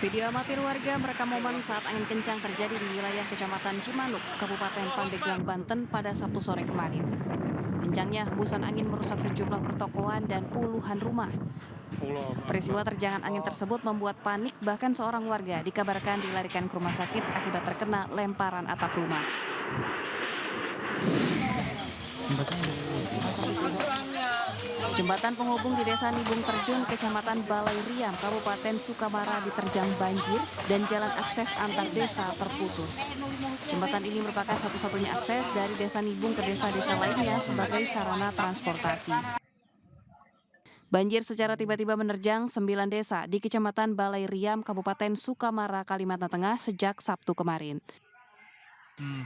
Video amatir warga merekam momen saat angin kencang terjadi di wilayah Kecamatan Cimanuk, Kabupaten Pandeglang, Banten pada Sabtu sore kemarin. Kencangnya hembusan angin merusak sejumlah pertokoan dan puluhan rumah. Peristiwa terjangan angin tersebut membuat panik, bahkan seorang warga dikabarkan dilarikan ke rumah sakit akibat terkena lemparan atap rumah. Jembatan penghubung di Desa Nibung Terjun, Kecamatan Balai Riam, Kabupaten Sukamara diterjang banjir dan jalan akses antar desa terputus. Jembatan ini merupakan satu-satunya akses dari Desa Nibung ke desa-desa lainnya sebagai sarana transportasi. Banjir secara tiba-tiba menerjang 9 desa di Kecamatan Balai Riam, Kabupaten Sukamara, Kalimantan Tengah sejak Sabtu kemarin.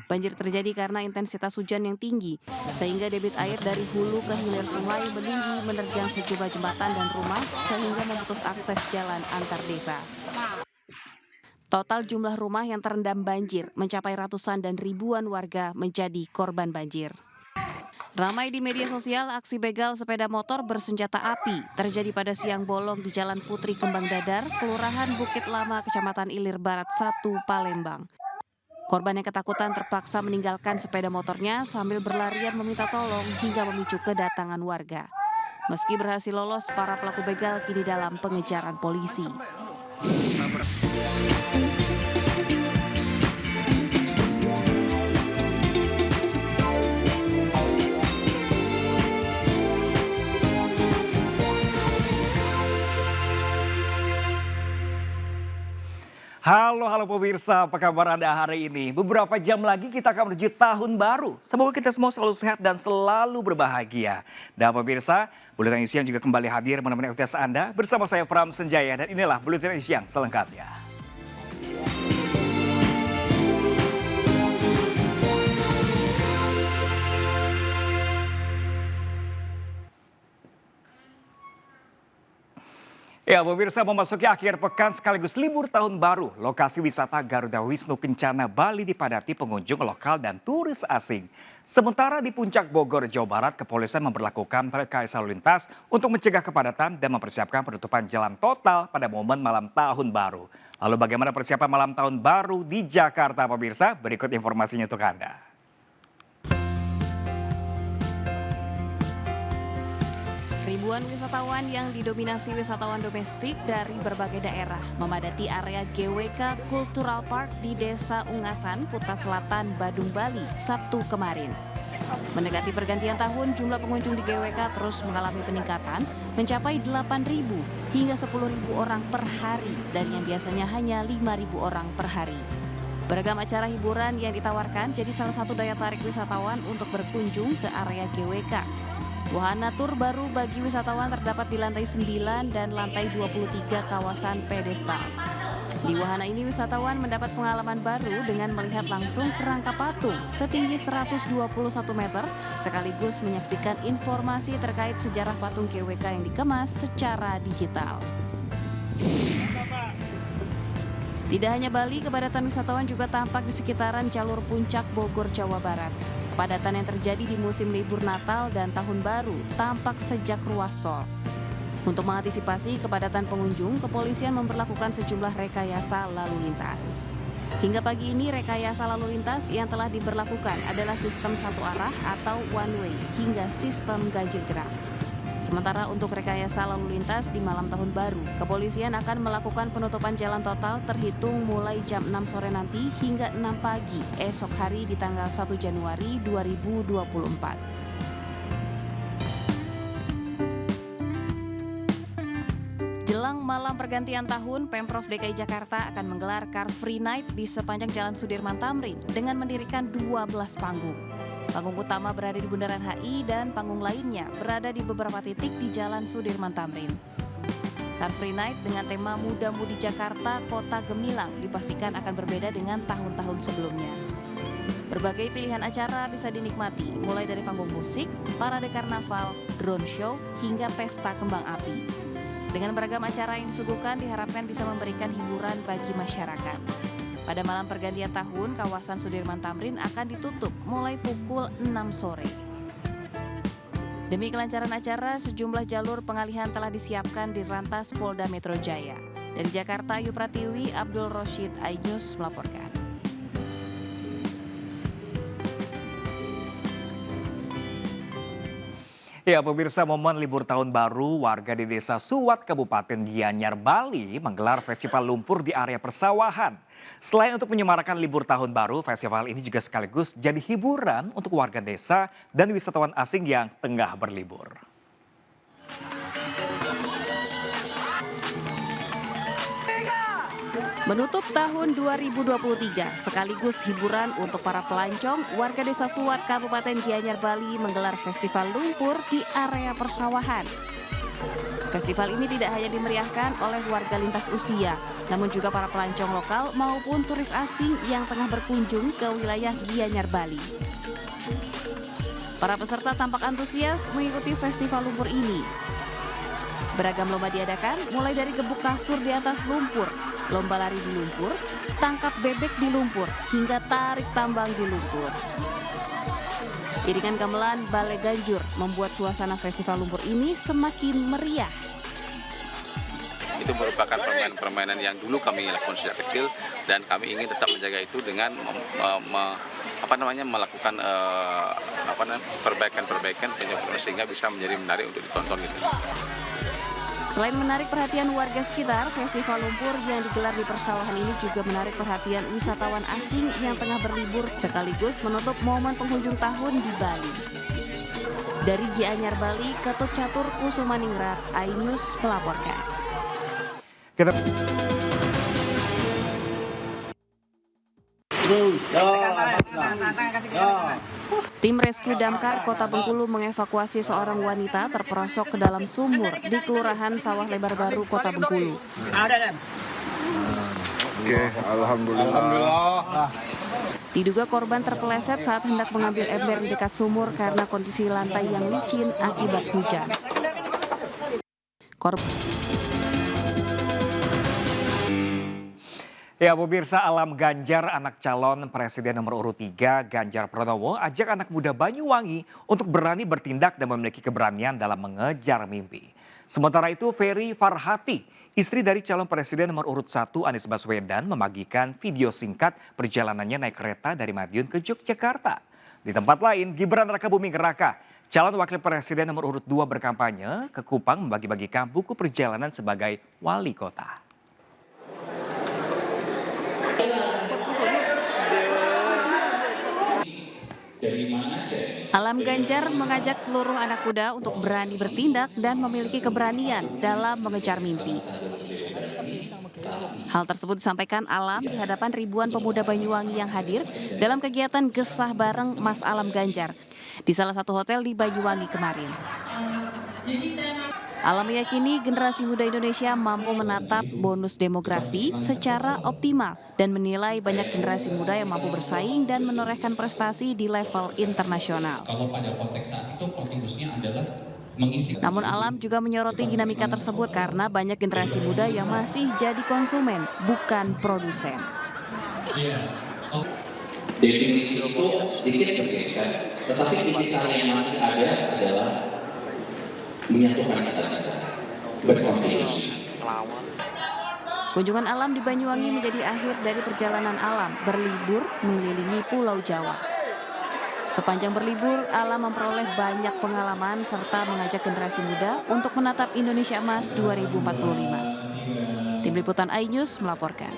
Banjir terjadi karena intensitas hujan yang tinggi, sehingga debit air dari hulu ke hilir sungai meninggi menerjang sejumlah jembatan dan rumah, sehingga memutus akses jalan antar desa. Total jumlah rumah yang terendam banjir mencapai ratusan dan ribuan warga menjadi korban banjir. Ramai di media sosial, aksi begal sepeda motor bersenjata api terjadi pada siang bolong di Jalan Putri Kembang Dadar, Kelurahan Bukit Lama, Kecamatan Ilir Barat 1, Palembang. Korban yang ketakutan terpaksa meninggalkan sepeda motornya sambil berlarian meminta tolong hingga memicu kedatangan warga. Meski berhasil lolos, para pelaku begal kini dalam pengejaran polisi. Halo pemirsa, apa kabar Anda hari ini? Beberapa jam lagi kita akan menuju tahun baru. Semoga kita semua selalu sehat dan selalu berbahagia. Dan pemirsa, Buletin Siang juga kembali hadir menemani aktivitas Anda bersama saya Pram Senjaya. Dan inilah Buletin Siang selengkapnya. Ya, pemirsa, memasuki akhir pekan sekaligus libur tahun baru, lokasi wisata Garuda Wisnu Kencana Bali dipadati pengunjung lokal dan turis asing. Sementara di Puncak Bogor, Jawa Barat, kepolisian memberlakukan rekayasa lalu lintas untuk mencegah kepadatan dan mempersiapkan penutupan jalan total pada momen malam tahun baru. Lalu bagaimana persiapan malam tahun baru di Jakarta, pemirsa? Berikut informasinya untuk Anda. Ribuan wisatawan yang didominasi wisatawan domestik dari berbagai daerah memadati area GWK Cultural Park di Desa Ungasan, Kuta Selatan, Badung, Bali, Sabtu kemarin. Mendekati pergantian tahun, jumlah pengunjung di GWK terus mengalami peningkatan mencapai 8.000 hingga 10.000 orang per hari dari yang biasanya hanya 5.000 orang per hari. Beragam acara hiburan yang ditawarkan jadi salah satu daya tarik wisatawan untuk berkunjung ke area GWK. Wahana tur baru bagi wisatawan terdapat di lantai 9 dan lantai 23 kawasan pedestal. Di wahana ini wisatawan mendapat pengalaman baru dengan melihat langsung kerangka patung setinggi 121 meter sekaligus menyaksikan informasi terkait sejarah patung GWK yang dikemas secara digital. Tidak hanya Bali, kepadatan wisatawan juga tampak di sekitaran jalur Puncak Bogor, Jawa Barat. Kepadatan yang terjadi di musim libur Natal dan Tahun Baru tampak sejak ruas tol. Untuk mengantisipasi kepadatan pengunjung, kepolisian memberlakukan sejumlah rekayasa lalu lintas. Hingga pagi ini, rekayasa lalu lintas yang telah diberlakukan adalah sistem satu arah atau one way hingga sistem ganjil genap. Sementara untuk rekayasa lalu lintas di malam tahun baru, kepolisian akan melakukan penutupan jalan total terhitung mulai jam 6 sore nanti hingga 6 pagi esok hari di tanggal 1 Januari 2024. Jelang malam pergantian tahun, Pemprov DKI Jakarta akan menggelar Car Free Night di sepanjang Jalan Sudirman Tamrin dengan mendirikan 12 panggung. Panggung utama berada di Bundaran HI dan panggung lainnya berada di beberapa titik di Jalan Sudirman Tamrin. Car Free Night dengan tema Muda-Mudi Jakarta Kota Gemilang dipastikan akan berbeda dengan tahun-tahun sebelumnya. Berbagai pilihan acara bisa dinikmati, mulai dari panggung musik, parade karnaval, drone show, hingga pesta kembang api. Dengan beragam acara yang disuguhkan diharapkan bisa memberikan hiburan bagi masyarakat. Pada malam pergantian tahun, kawasan Sudirman Tamrin akan ditutup mulai pukul 6 sore. Demi kelancaran acara, sejumlah jalur pengalihan telah disiapkan di Rantas Polda Metro Jaya. Dari Jakarta, Ayu Pratiwi, Abdul Roshid, iNews melaporkan. Ya, pemirsa, momen libur tahun baru, warga di Desa Suwat, Kabupaten Gianyar, Bali menggelar festival lumpur di area persawahan. Selain untuk menyemarakan libur tahun baru, festival ini juga sekaligus jadi hiburan untuk warga desa dan wisatawan asing yang tengah berlibur. Menutup tahun 2023, sekaligus hiburan untuk para pelancong, warga Desa Suwat, Kabupaten Gianyar, Bali menggelar festival lumpur di area persawahan. Festival ini tidak hanya dimeriahkan oleh warga lintas usia, namun juga para pelancong lokal maupun turis asing yang tengah berkunjung ke wilayah Gianyar, Bali. Para peserta tampak antusias mengikuti festival lumpur ini. Beragam lomba diadakan, mulai dari gebuk kasur di atas lumpur, lomba lari di lumpur, tangkap bebek di lumpur, hingga tarik tambang di lumpur. Iringan gamelan Balai Ganjur membuat suasana festival lumpur ini semakin meriah. Itu merupakan permainan yang dulu kami lakukan sejak kecil dan kami ingin tetap menjaga itu dengan melakukan perbaikan sehingga bisa menjadi menarik untuk ditonton gitu. Selain menarik perhatian warga sekitar, festival lumpur yang digelar di persawahan ini juga menarik perhatian wisatawan asing yang tengah berlibur sekaligus menutup momen penghujung tahun di Bali. Dari Gianyar, Bali, Ketut Catur Kusumaningrat, iNews melaporkan. Tim Rescue Damkar Kota Bengkulu mengevakuasi seorang wanita terperosok ke dalam sumur di Kelurahan Sawah Lebar Baru, Kota Bengkulu. Oke, alhamdulillah. Diduga korban terpeleset saat hendak mengambil ember di dekat sumur karena kondisi lantai yang licin akibat hujan. Ya, pemirsa, Alam Ganjar, anak calon Presiden nomor urut 3 Ganjar Pranowo, ajak anak muda Banyuwangi untuk berani bertindak dan memiliki keberanian dalam mengejar mimpi. Sementara itu, Ferry Farhati, istri dari calon Presiden nomor urut 1 Anies Baswedan, membagikan video singkat perjalanannya naik kereta dari Madiun ke Yogyakarta. Di tempat lain, Gibran Rakabuming Raka, calon Wakil Presiden nomor urut 2 berkampanye ke Kupang membagi-bagikan buku perjalanan sebagai wali kota. Alam Ganjar mengajak seluruh anak muda untuk berani bertindak dan memiliki keberanian dalam mengejar mimpi. Hal tersebut disampaikan Alam di hadapan ribuan pemuda Banyuwangi yang hadir dalam kegiatan Gesah Bareng Mas Alam Ganjar di salah satu hotel di Banyuwangi kemarin. Alam meyakini generasi muda Indonesia mampu menatap bonus demografi secara optimal dan menilai banyak generasi muda yang mampu bersaing dan menorehkan prestasi di level internasional. Kalau pada konteks saat itu kontribusinya adalah mengisi. Namun Alam juga menyoroti dinamika tersebut karena banyak generasi muda yang masih jadi konsumen, bukan produsen. Definisi itu sedikit bergeser, tetapi intisari yang masih ada adalah menyatukan cita-cita, berkontribusi. Kunjungan Alam di Banyuwangi menjadi akhir dari perjalanan Alam berlibur mengelilingi Pulau Jawa. Sepanjang berlibur, Alam memperoleh banyak pengalaman serta mengajak generasi muda untuk menatap Indonesia Emas 2045. Tim Liputan iNews melaporkan.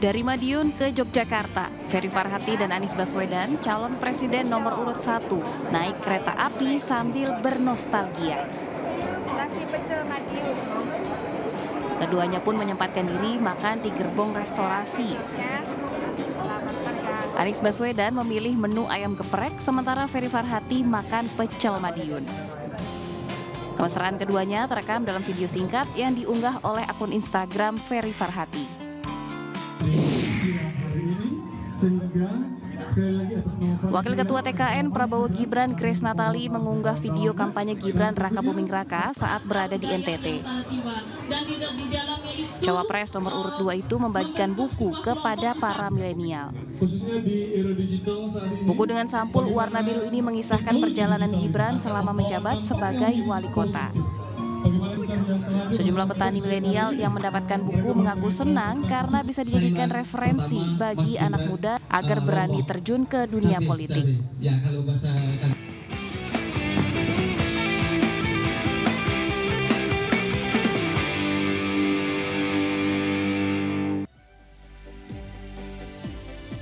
Dari Madiun ke Yogyakarta, Ferry Farhati dan Anies Baswedan, calon presiden nomor urut 1, naik kereta api sambil bernostalgia. Nasi pecel Madiun. Keduanya pun menyempatkan diri makan di gerbong restorasi. Anies Baswedan memilih menu ayam geprek, sementara Ferry Farhati makan pecel Madiun. Kemesraan keduanya terekam dalam video singkat yang diunggah oleh akun Instagram Ferry Farhati. Siang hari ini sehingga Wakil Ketua TKN Prabowo Gibran Grace Natali mengunggah video kampanye Gibran Raka Buming Raka saat berada di NTT. Cawapres nomor urut 2 itu membagikan buku kepada para milenial. Buku dengan sampul warna biru ini mengisahkan perjalanan Gibran selama menjabat sebagai wali kota. Sejumlah petani milenial yang mendapatkan buku mengaku senang karena bisa dijadikan referensi bagi anak muda agar berani terjun ke dunia politik.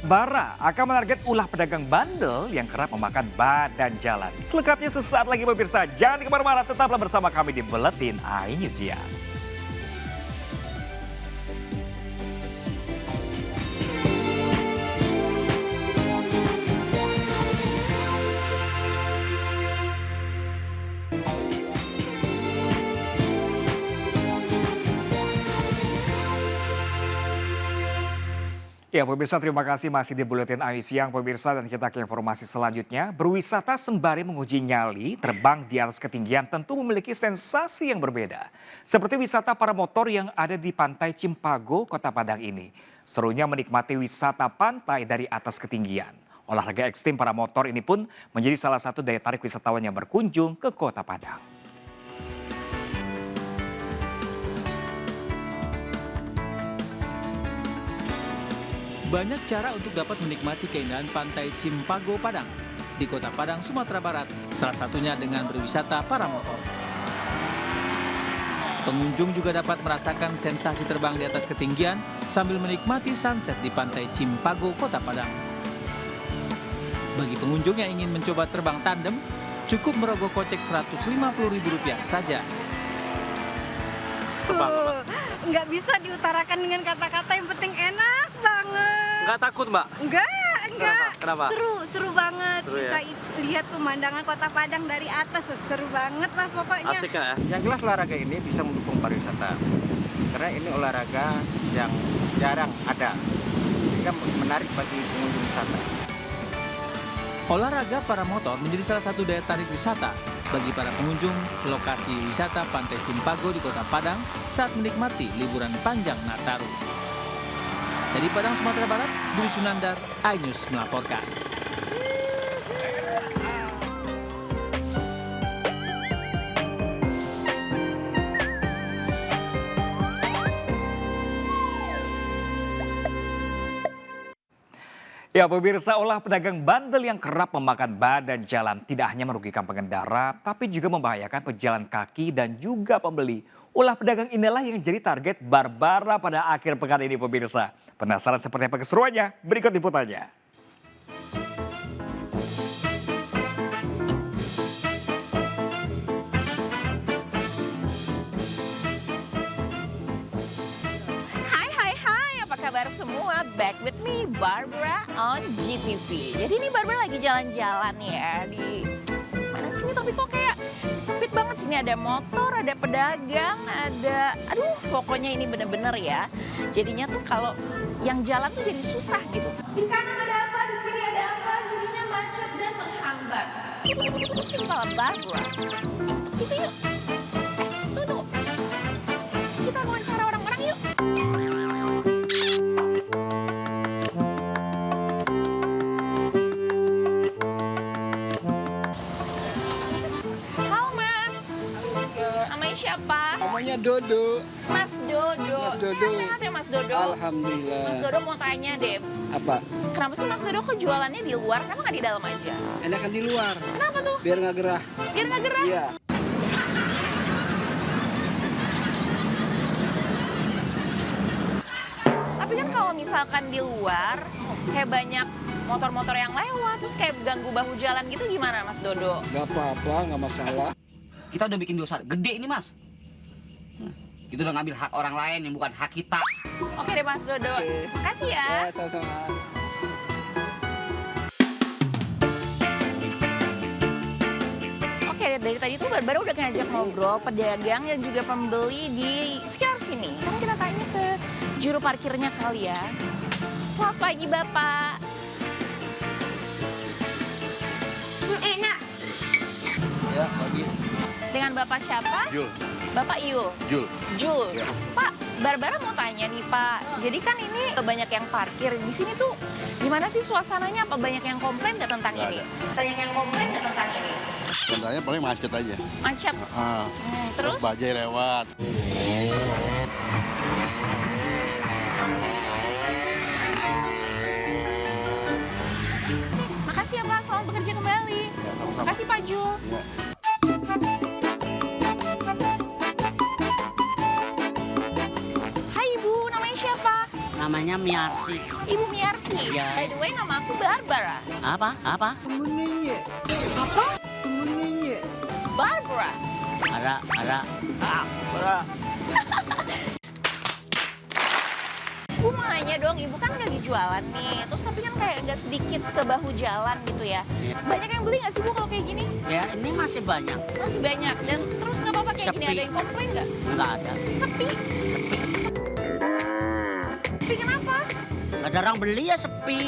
Bara akan menarget ulah pedagang bandel yang kerap memakan badan jalan. Selengkapnya sesaat lagi pemirsa. Jangan kemana-mana, tetaplah bersama kami di Buletin iNews Siang. Ya pemirsa, terima kasih masih di Buletin iNews Siang pemirsa, dan kita ke informasi selanjutnya. Berwisata sembari menguji nyali terbang di atas ketinggian tentu memiliki sensasi yang berbeda. Seperti wisata para motor yang ada di Pantai Cimpago, Kota Padang ini. Serunya menikmati wisata pantai dari atas ketinggian. Olahraga ekstrim para motor ini pun menjadi salah satu daya tarik wisatawan yang berkunjung ke Kota Padang. Banyak cara untuk dapat menikmati keindahan Pantai Cimpago Padang di Kota Padang, Sumatera Barat, salah satunya dengan berwisata para motor. Pengunjung juga dapat merasakan sensasi terbang di atas ketinggian sambil menikmati sunset di Pantai Cimpago, Kota Padang. Bagi pengunjung yang ingin mencoba terbang tandem, cukup merogoh kocek Rp150.000 saja. Nggak bisa diutarakan dengan kata-kata, yang penting enak banget. Nggak takut, Mbak? Enggak. Kenapa? Seru banget. Seru, bisa ya? lihat pemandangan Kota Padang dari atas, seru banget lah pokoknya. Asik ya? Yang jelas olahraga ini bisa mendukung pariwisata. Karena ini olahraga yang jarang ada, sehingga menarik bagi pengunjung wisata. Olahraga para motor menjadi salah satu daya tarik wisata bagi para pengunjung lokasi wisata Pantai Cimpago di Kota Padang saat menikmati liburan panjang Nataru. Dari Padang, Sumatera Barat, Budi Sunandar, iNews melaporkan. Ya pemirsa, olah pedagang bandel yang kerap memakan badan jalan tidak hanya merugikan pengendara, tapi juga membahayakan pejalan kaki dan juga pembeli. Ulah pedagang inilah yang jadi target Barbara pada akhir pekan ini pemirsa. Penasaran seperti apa keseruannya? Berikut liputannya. Hai, apa kabar semua? Back with me, Barbara on GTV. Jadi ini Barbara lagi jalan-jalan ya di mana sini, tapi kok kayak sempit banget sini. Ada motor, ada pedagang, ada pokoknya ini bener-bener ya. Jadinya tuh kalau yang jalan tuh jadi susah gitu. Di kanan ada apa, di kiri ada apa, jadinya macet dan menghambat. Pusing kepala Barbara. Situ yuk. Tunggu. Kita wawancara orang-orang yuk. Siapa? Namanya Dodo. Mas Dodo. Mas Dodo. Sehat-sehat ya Mas Dodo? Alhamdulillah. Mas Dodo mau tanya deh. Apa? Kenapa sih Mas Dodo kok jualannya di luar? Kenapa nggak di dalam aja? Enakan di luar. Kenapa tuh? Biar nggak gerah. Biar nggak gerah? Iya. Tapi kan kalau misalkan di luar, kayak banyak motor-motor yang lewat, terus kayak ganggu bahu jalan gitu, gimana Mas Dodo? Nggak apa-apa, nggak masalah. Kita udah bikin dosa gede ini, Mas. Kita udah ngambil hak orang lain yang bukan hak kita. Oke deh Mas Dodo. Oke. Makasih ya. Ya, sama-sama. Oke, dari tadi tuh Barbara udah ngajak ngobrol pedagang dan juga pembeli di sekitar sini. Sekarang kita tanya ke juru parkirnya kali ya. Selamat pagi Bapak. Dengan Bapak siapa? Jul. Bapak Iul. Jul. Jul. Ya. Pak, Barbara mau tanya nih Pak. Jadi kan ini banyak yang parkir. Di sini tuh gimana sih suasananya? Apa banyak yang komplain nggak tentang Nggak ini? ada. Banyak yang komplain nggak tentang ini? Kendalanya paling macet aja. Macet. Terus? Bajai lewat. Makasih ya Pak, selamat bekerja kembali. Makasih Pak Jul. Ya. Hai Ibu, namanya siapa? Namanya Miarsi. Ibu Miarsi. Iya. By the way, nama aku Barbara. Apa? Apa? Barbara. Ada. Ibu mau nanya dong, Ibu kan lagi jualan nih. Terus tapi kan kayak agak sedikit ke bahu jalan gitu ya. Iya. Banyak yang beli nggak sih Bu kalau kayak gini? Ya, ini masih banyak. Masih banyak. Dan terus nggak apa-apa kayak gini, Sepi. ada yang komplain nggak? Nggak ada. Sepi. Sepi kenapa? Nggak ada orang beli ya sepi.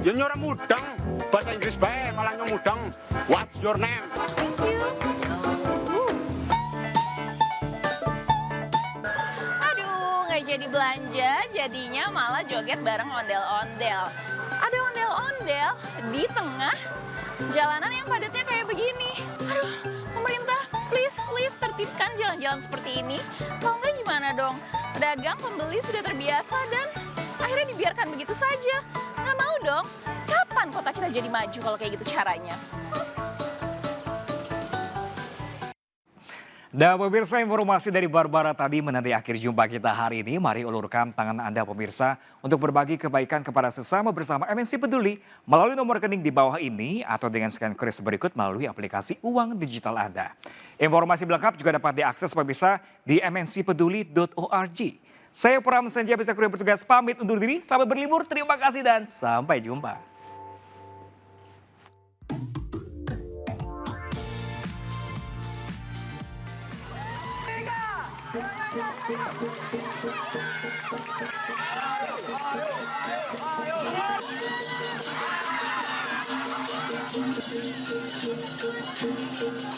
Ya orang mudang, bahasa Inggris bae malah mudang. What's your name? Thank you. Aduh, nggak jadi belanja, jadinya malah joget bareng ondel-ondel. Ada ondel-ondel di tengah jalanan yang padatnya kayak begini. Aduh, pemerintah, please tertibkan jalan-jalan seperti ini. Kalau nggak gimana dong? Pedagang, pembeli sudah terbiasa dan akhirnya dibiarkan begitu saja. Nggak mau dong. Kapan kota kita jadi maju kalau kayak gitu caranya? Dan pemirsa, informasi dari Barbara tadi menandai akhir jumpa kita hari ini. Mari ulurkan tangan Anda pemirsa untuk berbagi kebaikan kepada sesama bersama MNC Peduli melalui nomor rekening di bawah ini atau dengan scan kris berikut melalui aplikasi uang digital Anda. Informasi lengkap juga dapat diakses pemirsa di mncpeduli.org. Saya Pram Senja bisa bertugas pamit undur diri. Selamat berlibur, terima kasih dan sampai jumpa. Ayo.